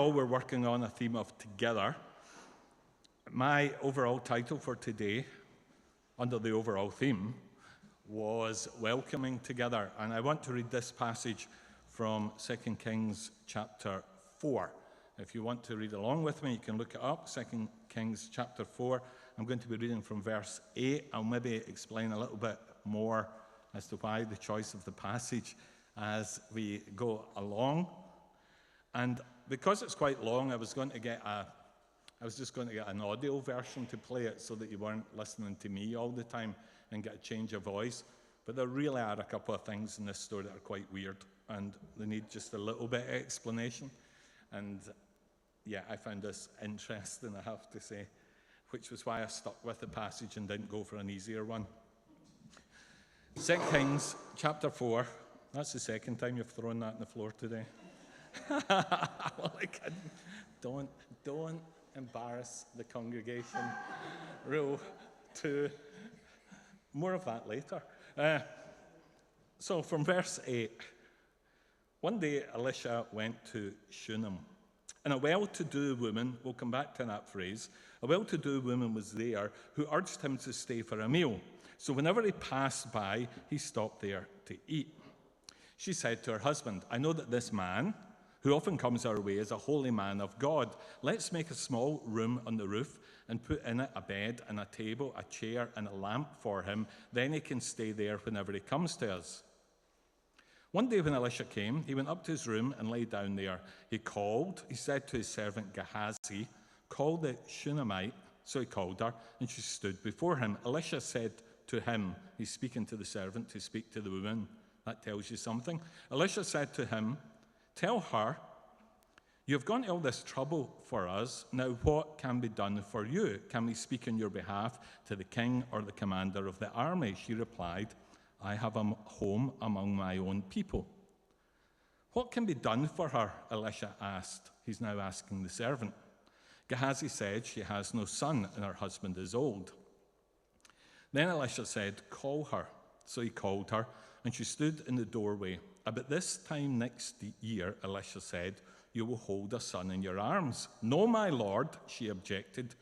overall, we're working on a theme of together. My overall title for today, under the overall theme, was welcoming together. And I want to read this passage from 2 Kings chapter 4. If you want to read along with me, you can look it up, 2 Kings chapter 4. I'm going to be reading from verse 8. I'll maybe explain a little bit more as to why the choice of the passage as we go along. And because it's quite long, I was just going to get an audio version to play it so that you weren't listening to me all the time and get a change of voice. But there really are a couple of things in this story that are quite weird, and they need just a little bit of explanation. And yeah, I found this interesting, I have to say, which was why I stuck with the passage and didn't go for an easier one. 2 Kings chapter 4. That's the second time you've thrown that on the floor today. Well, I couldn't. Don't embarrass the congregation. Rule 2. More of that later. So from verse 8. One day Elisha went to Shunem, and a well-to-do woman, we'll come back to that phrase, a well-to-do woman was there who urged him to stay for a meal. So whenever he passed by, he stopped there to eat. She said to her husband, I know that this man, who often comes our way, is a holy man of God. Let's make a small room on the roof and put in it a bed and a table, a chair and a lamp for him. Then he can stay there whenever he comes to us. One day when Elisha came, he went up to his room and lay down there. He said to his servant Gehazi, call the Shunammite. So he called her, and she stood before him. Elisha said to him, he's speaking to the servant to speak to the woman. That tells you something. Elisha said to him, tell her, you've gone to all this trouble for us. Now what can be done for you? Can we speak on your behalf to the king or the commander of the army? She replied, I have a home among my own people. What can be done for her? Elisha asked. He's now asking the servant. Gehazi said, she has no son and her husband is old. Then Elisha said, call her. So he called her, and she stood in the doorway. About this time next year, Elisha said, you will hold a son in your arms. No, my lord, she objected.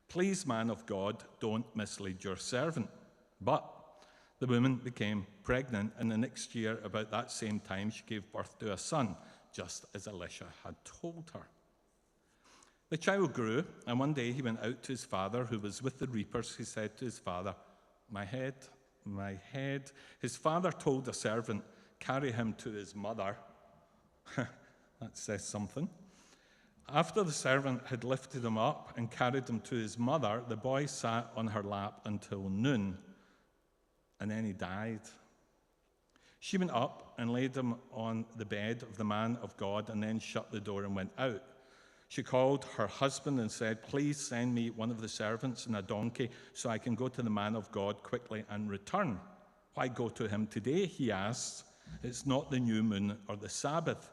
Please, man of God, don't mislead your servant. But the woman became pregnant, and the next year, about that same time, she gave birth to a son, just as Elisha had told her. The child grew, and one day he went out to his father, who was with the reapers. He said to his father, my head, my head. His father told the servant, carry him to his mother. That says something. After the servant had lifted him up and carried him to his mother, the boy sat on her lap until noon, and then he died. She went up and laid him on the bed of the man of God, and then shut the door and went out. She called her husband and said, please send me one of the servants and a donkey so I can go to the man of God quickly and return. Why go to him today? He asked. It's not the new moon or the Sabbath.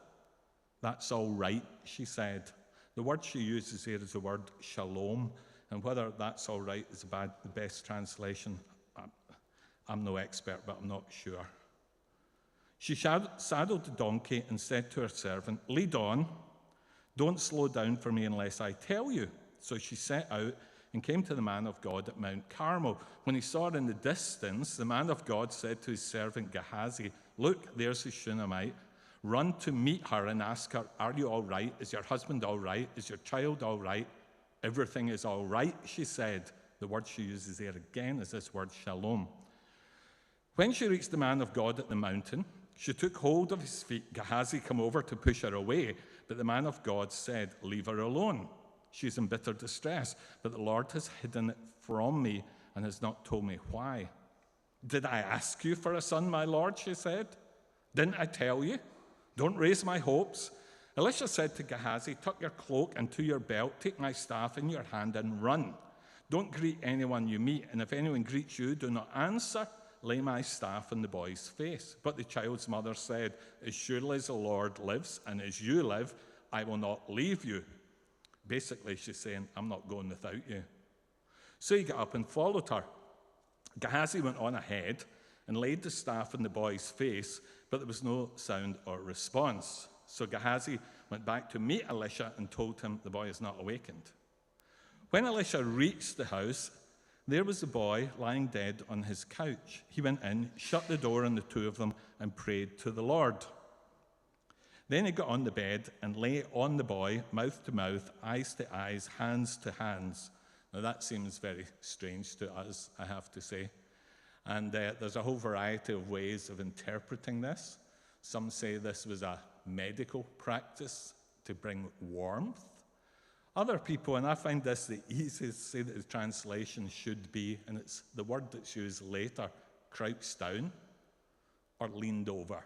That's all right, she said. The word she uses here is the word shalom, and whether that's all right is the best translation, I'm no expert, but I'm not sure. She saddled the donkey and said to her servant, lead on. Don't slow down for me unless I tell you. So she set out and came to the man of God at Mount Carmel. When he saw her in the distance, the man of God said to his servant Gehazi, look, there's the Shunammite. Run to meet her and ask her, are you all right? Is your husband all right? Is your child all right? Everything is all right, she said. The word she uses there again is this word shalom. When she reached the man of God at the mountain, she took hold of his feet. Gehazi came over to push her away, but the man of God said, leave her alone. She's in bitter distress, but the Lord has hidden it from me and has not told me why. Did I ask you for a son, my Lord? She said. Didn't I tell you? Don't raise my hopes. Elisha said to Gehazi, tuck your cloak into your belt, take my staff in your hand and run. Don't greet anyone you meet, and if anyone greets you, do not answer. Lay my staff on the boy's face. But the child's mother said, as surely as the Lord lives and as you live, I will not leave you. Basically, she's saying, I'm not going without you. So he got up and followed her. Gehazi went on ahead and laid the staff on the boy's face, but there was no sound or response. So Gehazi went back to meet Elisha and told him the boy is not awakened. When Elisha reached the house, there was the boy lying dead on his couch. He went in, shut the door on the two of them, and prayed to the Lord. Then he got on the bed and lay on the boy, mouth to mouth, eyes to eyes, hands to hands. Now that seems very strange to us, I have to say. And there's a whole variety of ways of interpreting this. Some say this was a medical practice to bring warmth. Other people, and I find this the easiest, say that the translation should be, and it's the word that's used later, crouched down or leaned over,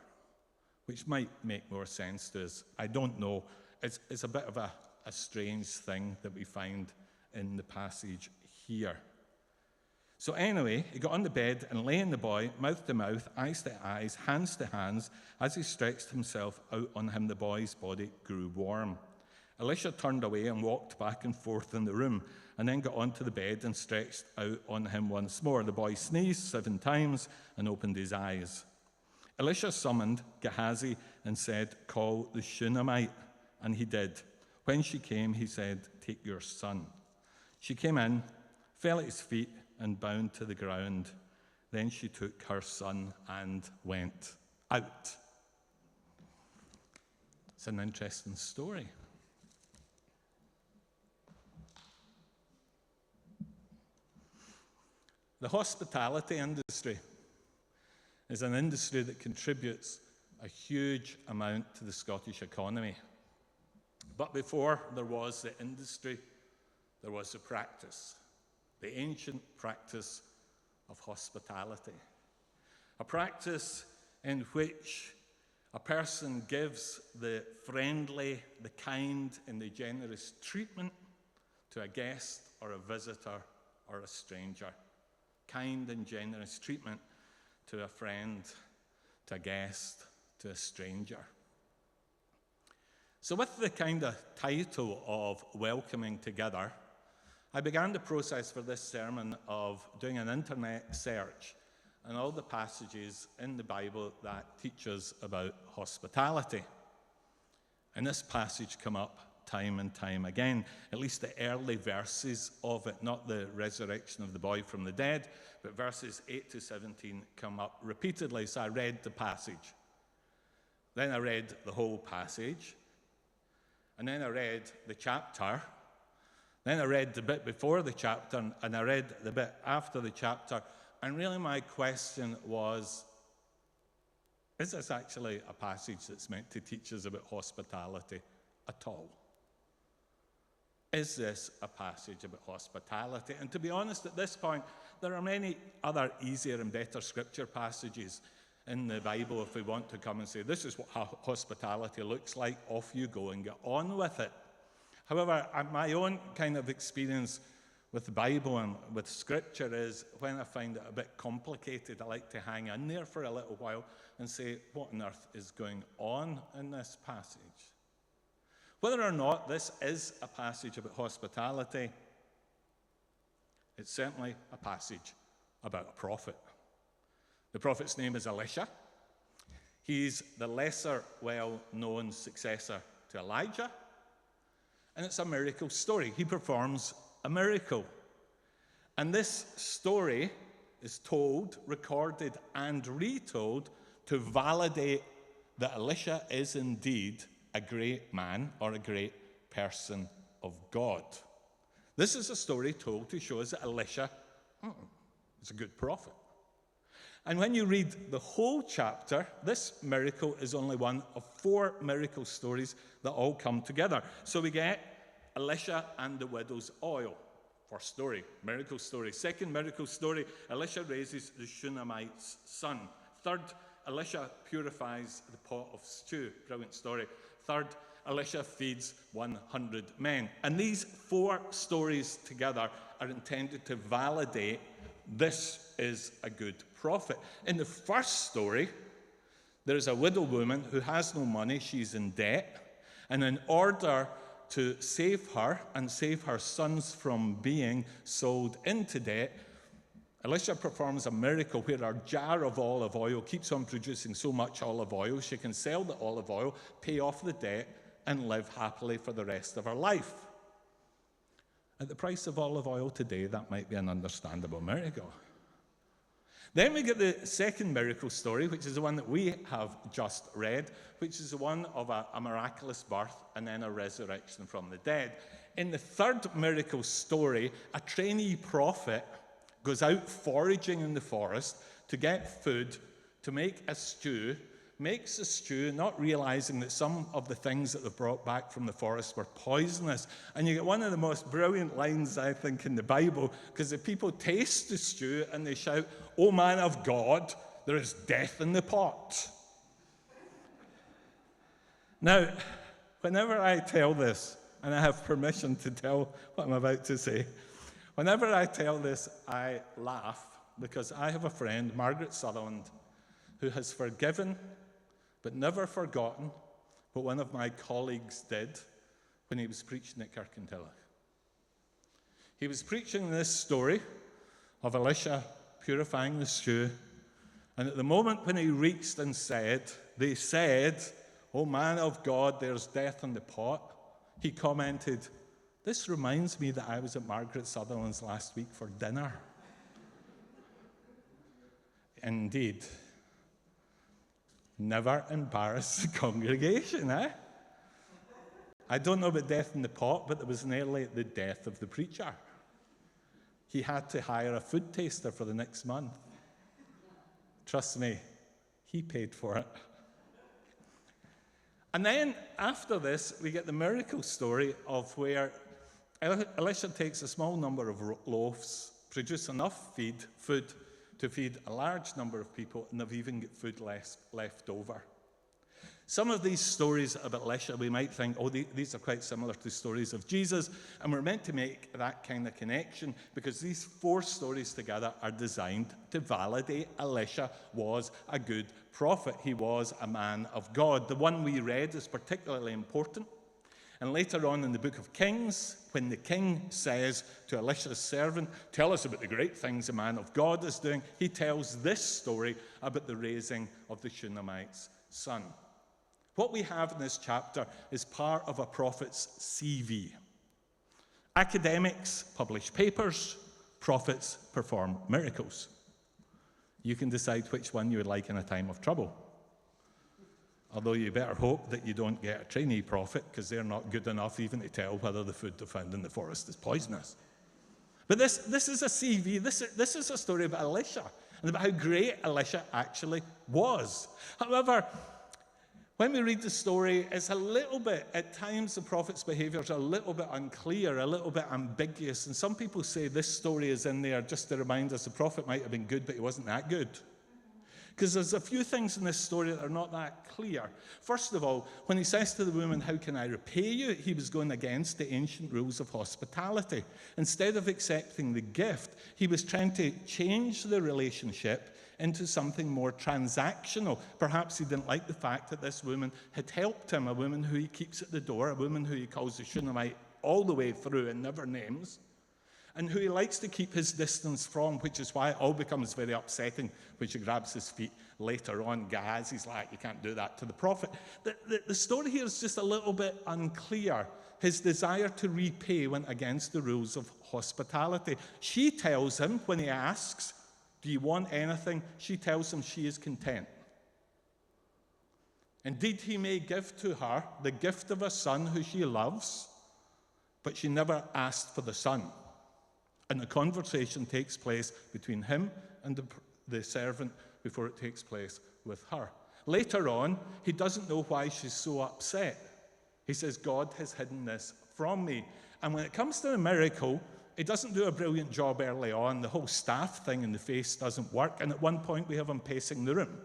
which might make more sense to us. I don't know. It's a bit of a strange thing that we find in the passage here. So anyway, he got on the bed and lay in the boy, mouth to mouth, eyes to eyes, hands to hands. As he stretched himself out on him, the boy's body grew warm. Elisha turned away and walked back and forth in the room, and then got onto the bed and stretched out on him once more. The boy sneezed 7 times and opened his eyes. Elisha summoned Gehazi and said, "Call the Shunammite." And he did. When she came, he said, "Take your son." She came in, fell at his feet, and bowed to the ground. Then she took her son and went out. It's an interesting story. The hospitality industry is an industry that contributes a huge amount to the Scottish economy. But before there was the industry, there was the practice, the ancient practice of hospitality. A practice in which a person gives the friendly, the kind, and the generous treatment to a guest or a visitor or a stranger. Kind and generous treatment to a friend, to a guest, to a stranger. So with the kind of title of Welcoming Together, I began the process for this sermon of doing an internet search on all the passages in the Bible that teach us about hospitality. And this passage come up time and time again, at least the early verses of it, not the resurrection of the boy from the dead, but verses 8 to 17 come up repeatedly. So I read the passage. Then I read the whole passage. And then I read the chapter. Then I read the bit before the chapter, and I read the bit after the chapter. And really my question was, is this actually a passage that's meant to teach us about hospitality at all? Is this a passage about hospitality? And to be honest, at this point, there are many other easier and better scripture passages in the Bible if we want to come and say, this is what hospitality looks like, off you go and get on with it. However, my own kind of experience with the Bible and with scripture is when I find it a bit complicated, I like to hang in there for a little while and say, what on earth is going on in this passage? Whether or not this is a passage about hospitality, it's certainly a passage about a prophet. The prophet's name is Elisha. He's the lesser well-known successor to Elijah, and it's a miracle story. He performs a miracle. And this story is told, recorded, and retold to validate that Elisha is indeed a great man or a great person of God. This is a story told to show us that Elisha is a good prophet. And when you read the whole chapter, this miracle is only one of 4 miracle stories that all come together. So we get Elisha and the widow's oil. First story, miracle story. Second miracle story, Elisha raises the Shunammite's son. Third, Elisha purifies the pot of stew. Brilliant story. Third, Elisha feeds 100 men. And these 4 stories together are intended to validate this is a good prophet. In the first story, there is a widow woman who has no money. She's in debt. And in order to save her and save her sons from being sold into debt, Elisha performs a miracle where her jar of olive oil keeps on producing so much olive oil, she can sell the olive oil, pay off the debt, and live happily for the rest of her life. At the price of olive oil today, that might be an understandable miracle. Then we get the second miracle story, which is the one that we have just read, which is the one of a miraculous birth and then a resurrection from the dead. In the third miracle story, a trainee prophet goes out foraging in the forest to get food, to make a stew, makes a stew, not realizing that some of the things that they brought back from the forest were poisonous. And you get one of the most brilliant lines, I think, in the Bible, because the people taste the stew and they shout, "O man of God, there is death in the pot." Now, whenever I tell this, and I have permission to tell what I'm about to say, whenever I tell this, I laugh, because I have a friend, Margaret Sutherland, who has forgiven but never forgotten what one of my colleagues did when he was preaching at Kirkintilloch. He was preaching this story of Elisha purifying the stew, and at the moment when he reached and they said, "O man of God, there's death in the pot," he commented, "This reminds me that I was at Margaret Sutherland's last week for dinner." Indeed. Never embarrass the congregation, eh? I don't know about death in the pot, but there was nearly the death of the preacher. He had to hire a food taster for the next month. Trust me, he paid for it. And then after this, we get the miracle story of where Elisha takes a small number of loaves, produces enough food to feed a large number of people, and they've even got food left over. Some of these stories about Elisha, we might think, oh, these are quite similar to stories of Jesus, and we're meant to make that kind of connection because these four stories together are designed to validate Elisha was a good prophet. He was a man of God. The one we read is particularly important. And later on in the book of Kings, when the king says to Elisha's servant, "Tell us about the great things a man of God is doing," he tells this story about the raising of the Shunammite's son. What we have in this chapter is part of a prophet's CV. Academics publish papers, prophets perform miracles. You can decide which one you would like in a time of trouble. Although you better hope that you don't get a trainee prophet, because they're not good enough even to tell whether the food they found in the forest is poisonous. But this is a CV. This is a story about Elisha and about how great Elisha actually was. However, when we read the story, it's a little bit, at times the prophet's behavior is a little bit unclear, a little bit ambiguous. And some people say this story is in there just to remind us the prophet might have been good, but he wasn't that good. Because there's a few things in this story that are not that clear. First of all, when he says to the woman, "How can I repay you?" he was going against the ancient rules of hospitality. Instead of accepting the gift, he was trying to change the relationship into something more transactional. Perhaps he didn't like the fact that this woman had helped him, a woman who he keeps at the door, a woman who he calls the Shunammite all the way through and never names, and who he likes to keep his distance from, which is why it all becomes very upsetting when she grabs his feet later on. Gehazi's like, "You can't do that to the prophet." The story here is just a little bit unclear. His desire to repay went against the rules of hospitality. She tells him, when he asks, "Do you want anything?" she tells him she is content. Indeed, he may give to her the gift of a son who she loves, but she never asked for the son. And the conversation takes place between him and the servant before it takes place with her. Later on, he doesn't know why she's so upset. He says, "God has hidden this from me." And when it comes to the miracle, he doesn't do a brilliant job early on. The whole staff thing in the face doesn't work. And at one point, we have him pacing the room.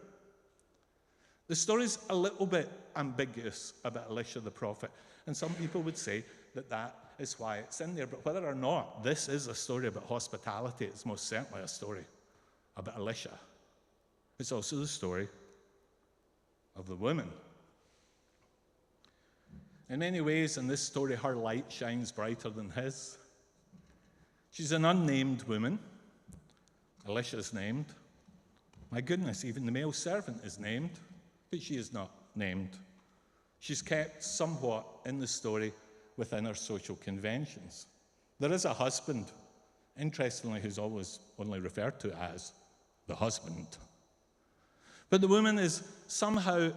The story's a little bit ambiguous about Elisha the prophet. And some people would say that that is why it's in there. But whether or not this is a story about hospitality, it's most certainly a story about Elisha. It's also the story of the woman. In many ways, in this story, her light shines brighter than his. She's an unnamed woman. Elisha's named. My goodness, even the male servant is named, but she is not named. She's kept somewhat in the story within her social conventions. There is a husband, interestingly, who's always only referred to as the husband. But the woman is somehow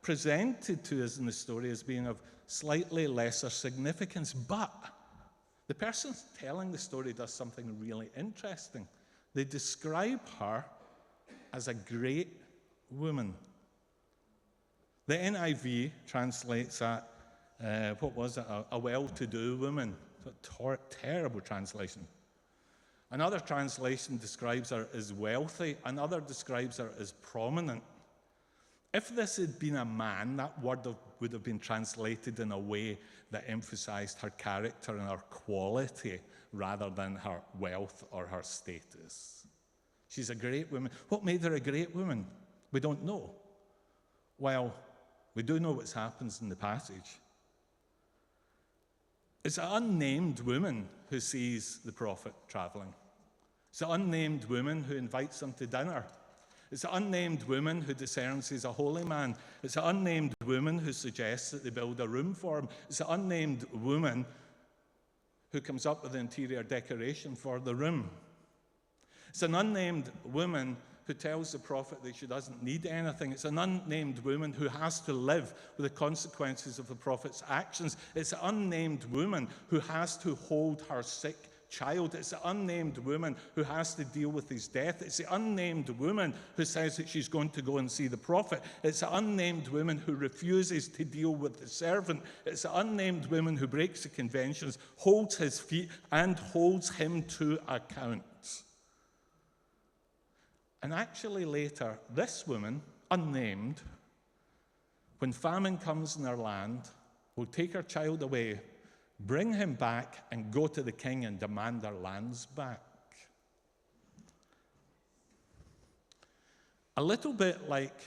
presented to us in the story as being of slightly lesser significance, but the person telling the story does something really interesting. They describe her as a great woman. The NIV translates that, a well-to-do woman. It's a terrible translation. Another translation describes her as wealthy. Another describes her as prominent. If this had been a man, that word would have been translated in a way that emphasized her character and her quality rather than her wealth or her status. She's a great woman. What made her a great woman? We don't know. Well, we do know what happens in the passage. It's an unnamed woman who sees the prophet traveling. It's an unnamed woman who invites him to dinner. It's an unnamed woman who discerns he's a holy man. It's an unnamed woman who suggests that they build a room for him. It's an unnamed woman who comes up with the interior decoration for the room. It's an unnamed woman who tells the prophet that she doesn't need anything. It's an unnamed woman who has to live with the consequences of the prophet's actions. It's an unnamed woman who has to hold her sick child. It's an unnamed woman who has to deal with his death. It's the unnamed woman who says that she's going to go and see the prophet. It's the unnamed woman who refuses to deal with the servant. It's the unnamed woman who breaks the conventions, holds his feet, and holds him to account. And actually later, this woman, unnamed, when famine comes in her land, will take her child away, bring him back, and go to the king and demand their lands back. A little bit like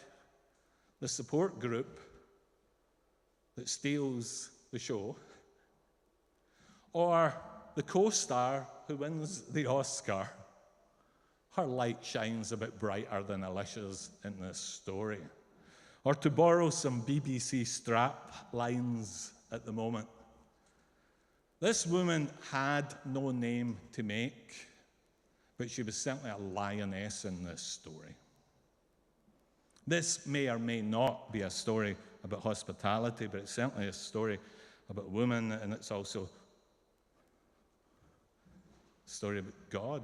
the support group that steals the show, or the co-star who wins the Oscar. Her light shines a bit brighter than Alicia's in this story. Or to borrow some BBC strap lines at the moment, this woman had no name to make, but she was certainly a lioness in this story. This may or may not be a story about hospitality, but it's certainly a story about women, and it's also a story about God.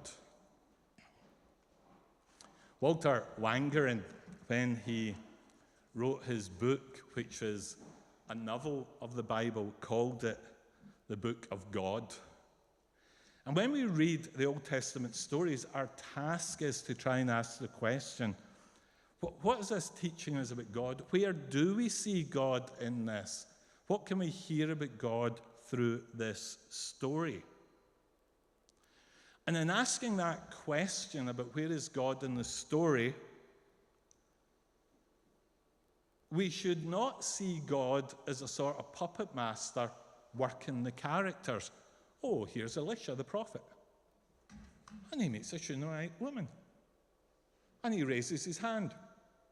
Walter Wangerin, when he wrote his book, which is a novel of the Bible, called it the Book of God. And when we read the Old Testament stories, our task is to try and ask the question, what is this teaching us about God? Where do we see God in this? What can we hear about God through this story? And in asking that question about where is God in the story, we should not see God as a sort of puppet master working the characters. Oh, here's Elisha the prophet. And he meets a Shunammite woman. And he raises his hand.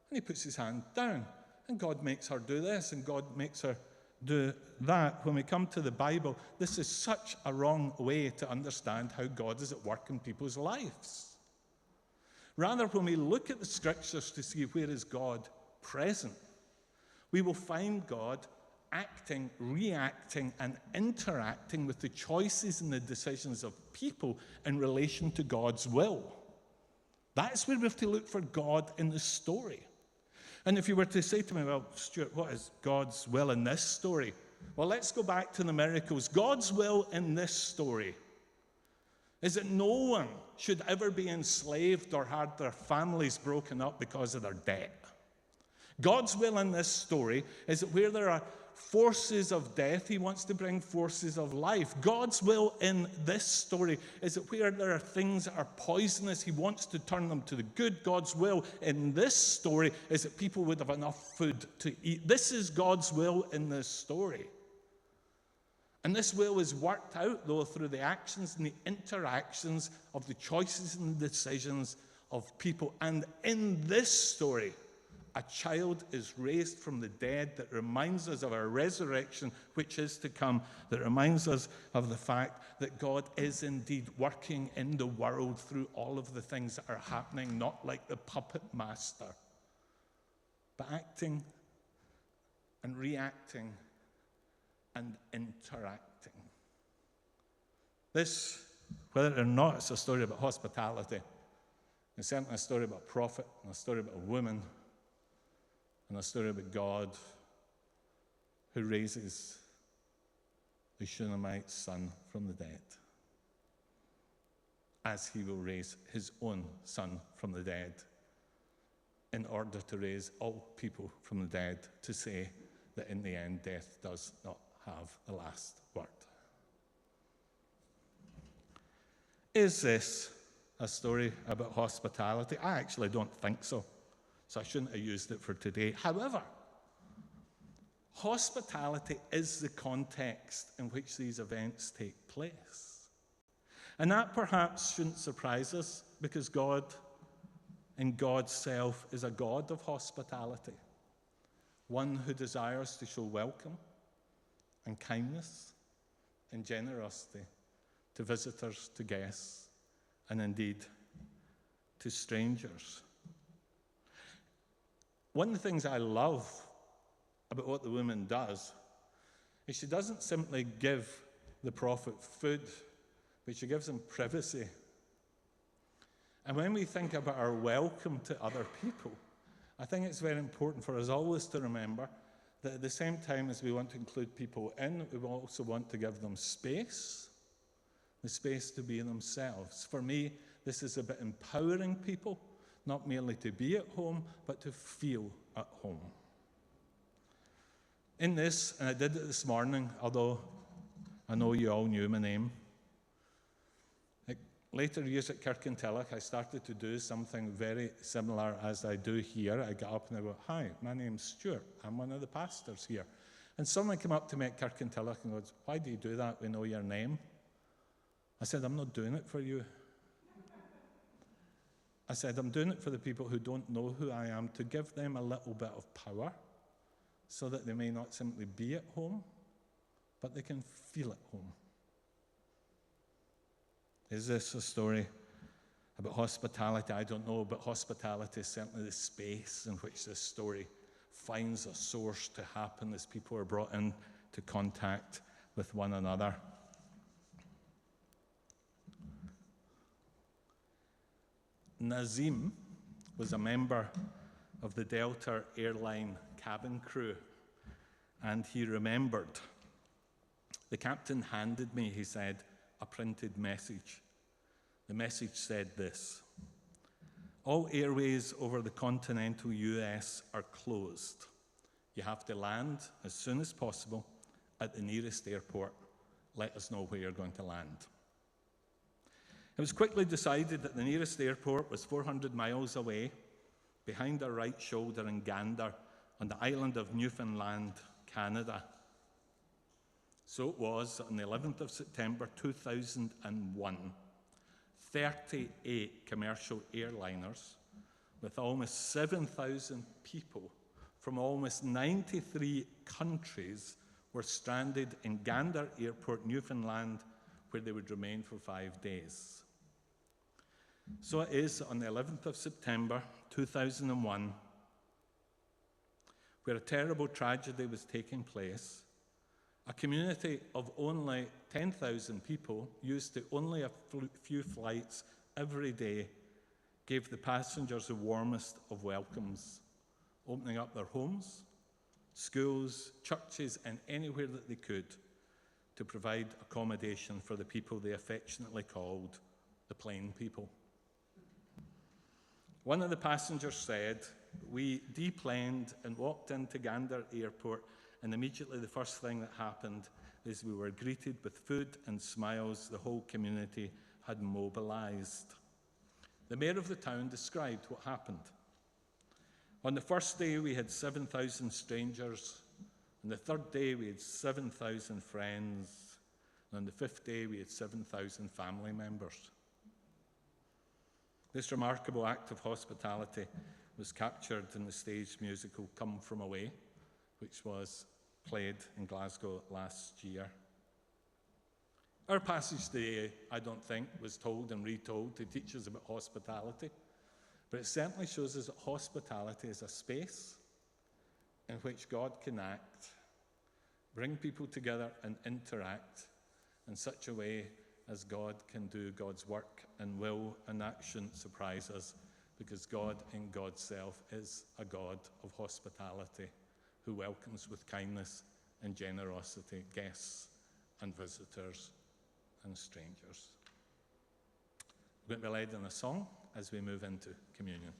And he puts his hand down. And God makes her do this, and God makes her do that. When we come to the Bible, this is such a wrong way to understand how God is at work in people's lives. Rather, when we look at the scriptures to see where is God present, we will find God acting, reacting, and interacting with the choices and the decisions of people in relation to God's will. That's where we have to look for God in the story. And if you were to say to me, well, Stuart, what is God's will in this story? Well, let's go back to the miracles. God's will in this story is that no one should ever be enslaved or have their families broken up because of their debt. God's will in this story is that where there are forces of death, he wants to bring forces of life. God's will in this story is that where there are things that are poisonous, he wants to turn them to the good. God's will in this story is that people would have enough food to eat. This is God's will in this story. And this will is worked out, though, through the actions and the interactions of the choices and the decisions of people. And in this story, A child is raised from the dead that reminds us of our resurrection, which is to come, that reminds us of the fact that God is indeed working in the world through all of the things that are happening, not like the puppet master, but acting and reacting and interacting. This, whether or not it's a story about hospitality, it's certainly a story about a prophet, and a story about a woman, and a story about God who raises the Shunammite son from the dead, as he will raise his own son from the dead, in order to raise all people from the dead, to say that in the end death does not have the last word. Is this a story about hospitality? I actually don't think so. So I shouldn't have used it for today. However, hospitality is the context in which these events take place. And that perhaps shouldn't surprise us, because God, in God's self, is a God of hospitality, one who desires to show welcome and kindness and generosity to visitors, to guests, and indeed to strangers. One of the things I love about what the woman does is she doesn't simply give the prophet food, but she gives him privacy. And when we think about our welcome to other people, I think it's very important for us always to remember that at the same time as we want to include people in, we also want to give them space, the space to be themselves. For me, this is about empowering people, not merely to be at home, but to feel at home. In this, and I did it this morning, although I know you all knew my name, later years at Kirkintilloch, I started to do something very similar as I do here. I get up and I go, "Hi, my name's Stuart. I'm one of the pastors here." And someone came up to me at Kirkintilloch and goes, "Why do you do that? We know your name." I said, "I'm not doing it for you." I said, "I'm doing it for the people who don't know who I am, to give them a little bit of power so that they may not simply be at home, but they can feel at home." Is this a story about hospitality? I don't know, but hospitality is certainly the space in which this story finds a source to happen as people are brought into contact with one another. Nazim was a member of the Delta airline cabin crew, and he remembered. The captain handed me, he said, a printed message. The message said this: "All airways over the continental US are closed. You have to land as soon as possible at the nearest airport. Let us know where you're going to land." It was quickly decided that the nearest airport was 400 miles away, behind our right shoulder in Gander, on the island of Newfoundland, Canada. So it was on the 11th of September 2001, 38 commercial airliners with almost 7,000 people from almost 93 countries were stranded in Gander Airport, Newfoundland, where they would remain for 5 days. So it is on the 11th of September 2001, where a terrible tragedy was taking place. A community of only 10,000 people, used to only a few flights every day, gave the passengers the warmest of welcomes, opening up their homes, schools, churches, and anywhere that they could to provide accommodation for the people they affectionately called the plain people. One of the passengers said, "We deplaned and walked into Gander Airport, and immediately the first thing that happened is we were greeted with food and smiles. The whole community had mobilized." The mayor of the town described what happened. "On the first day, we had 7,000 strangers. On the third day, we had 7,000 friends. And on the fifth day, we had 7,000 family members." This remarkable act of hospitality was captured in the stage musical Come From Away, which was played in Glasgow last year. Our passage today, I don't think, was told and retold to teach us about hospitality, but it certainly shows us that hospitality is a space in which God can act, bring people together and interact in such a way as God can do God's work and will and action surprise us, because God in God's self is a God of hospitality who welcomes with kindness and generosity guests and visitors and strangers. We're going to be led in a song as we move into communion.